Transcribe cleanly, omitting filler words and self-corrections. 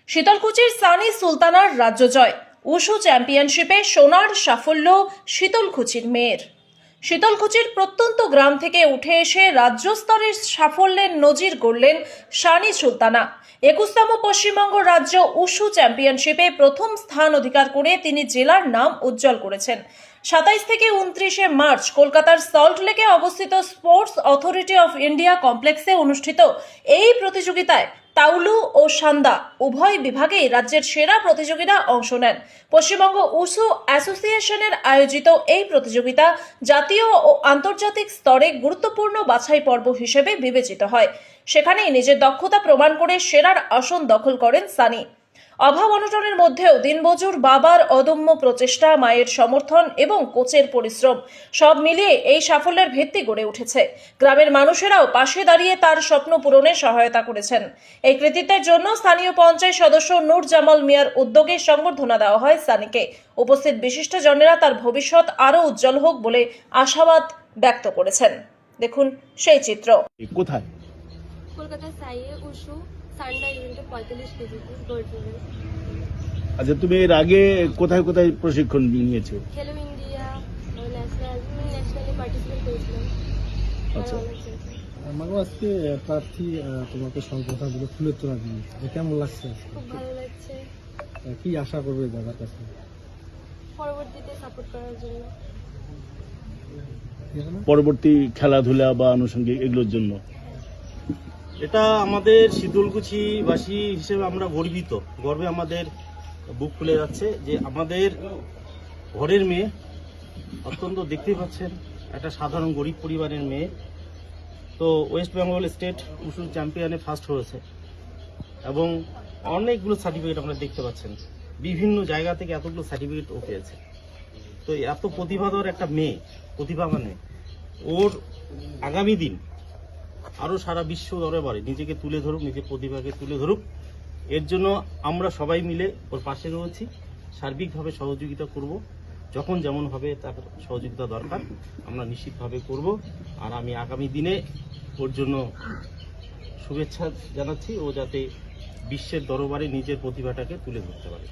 শীতলকুচির সানি সুলতানার রাজ্য জয়। উশু চ্যাম্পিয়নশিপে সোনার সাফল্য শীতলকুচির মেয়ের। শীতলকুচির প্রত্যন্ত গ্রাম থেকে উঠে এসে রাজ্য স্তরের সাফল্যের নজির গড়লেন সানি সুলতানা। 21তম পশ্চিমবঙ্গ রাজ্য উশু চ্যাম্পিয়নশিপে প্রথম স্থান অধিকার করে তিনি জেলার নাম উজ্জ্বল করেছেন। 27 থেকে 29 মার্চ কলকাতার সল্ট লেকে অবস্থিত স্পোর্টস অথরিটি অফ ইন্ডিয়া কমপ্লেক্সে অনুষ্ঠিত এই প্রতিযোগিতায় তাউলু ও সান্দা উভয় বিভাগেই রাজ্যের সেরা প্রতিযোগীরা অংশ নেন। পশ্চিমবঙ্গ উশু অ্যাসোসিয়েশনের আয়োজিত এই প্রতিযোগিতা জাতীয় ও আন্তর্জাতিক স্তরে গুরুত্বপূর্ণ বাছাই পর্ব হিসেবে বিবেচিত হয়। সেখানেই নিজের দক্ষতা প্রমাণ করে সেরার আসন দখল করেন সানি। অভাব অনটনের মধ্যেও দিনমজুর বাবার অদম্য প্রচেষ্টা, মায়ের সমর্থন এবং কোচের পরিশ্রম সব মিলিয়ে এই সাফল্যের ভিত্তি গড়ে উঠেছে। গ্রামের মানুষেরাও পাশে দাঁড়িয়ে তার স্বপ্ন পূরণে সহায়তা করেছেন। এই কৃতিত্বের জন্য স্থানীয় পঞ্চায়েত সদস্য নূর জামাল মিয়ার উদ্যোগে সংবর্ধনা দেওয়া হয় সানিকে। উপস্থিত বিশিষ্টজনেরা তার ভবিষ্যৎ আরও উজ্জ্বল হোক বলে আশাবাদ ব্যক্ত করেছেন। দেখুন সেই চিত্র। কোথায়? কলকাতার সাইয়ে উশু সান্ডা ইভেন্টে 45 কেজি গোল্ড মেডেল। আচ্ছা, তুমি এর আগে কোথায় কোথায় প্রশিক্ষণ নিয়েছো? খেলো ইন্ডিয়া ন্যাশনালে পার্টিসিপেট করেছিলাম। আচ্ছা, আমারও আজকে প্রার্থী তোমাকে সংবর্ধনা দিল ফুলের তোড়া দিয়ে, কেমন লাগছে? খুব ভালো লাগছে। কি আশা করবে দাদার কাছে পরবর্তীতে সাপোর্ট করার জন্য। পরবর্তী খেলাধুলা বা আনুষঙ্গিক এগুলোর জন্য? এটা আমাদের শীতলকুচিবাসী হিসেবে আমরা গর্বিত। গর্বে আমাদের বুক ফুলে যাচ্ছে যে আমাদের ঘরের মেয়ে, অত্যন্ত দেখতেই পাচ্ছেন একটা সাধারণ গরিব পরিবারের মেয়ে, তো ওয়েস্ট বেঙ্গল স্টেট উশু চ্যাম্পিয়নে ফার্স্ট হয়েছে এবং অনেকগুলো সার্টিফিকেট আপনারা দেখতে পাচ্ছেন। বিভিন্ন জায়গা থেকে এতগুলো সার্টিফিকেট ও পেয়েছে। তো এত প্রতিভাধর একটা মেয়ে, প্রতিভাবান মেয়ে, ওর আগামী দিন আরও সারা বিশ্ব দরবারে নিজেকে তুলে ধরুক, নিজের প্রতিভাকে তুলে ধরুক। এর জন্য আমরা সবাই মিলে ওর পাশে রয়েছি, সার্বিকভাবে সহযোগিতা করব। যখন যেমন হবে তার সহযোগিতা দরকার আমরা নিশ্চিতভাবে করব। আর আমি আগামী দিনে ওর জন্য শুভেচ্ছা জানাচ্ছি, ও যাতে বিশ্বের দরবারে নিজের প্রতিভাটাকে তুলে ধরতে পারে।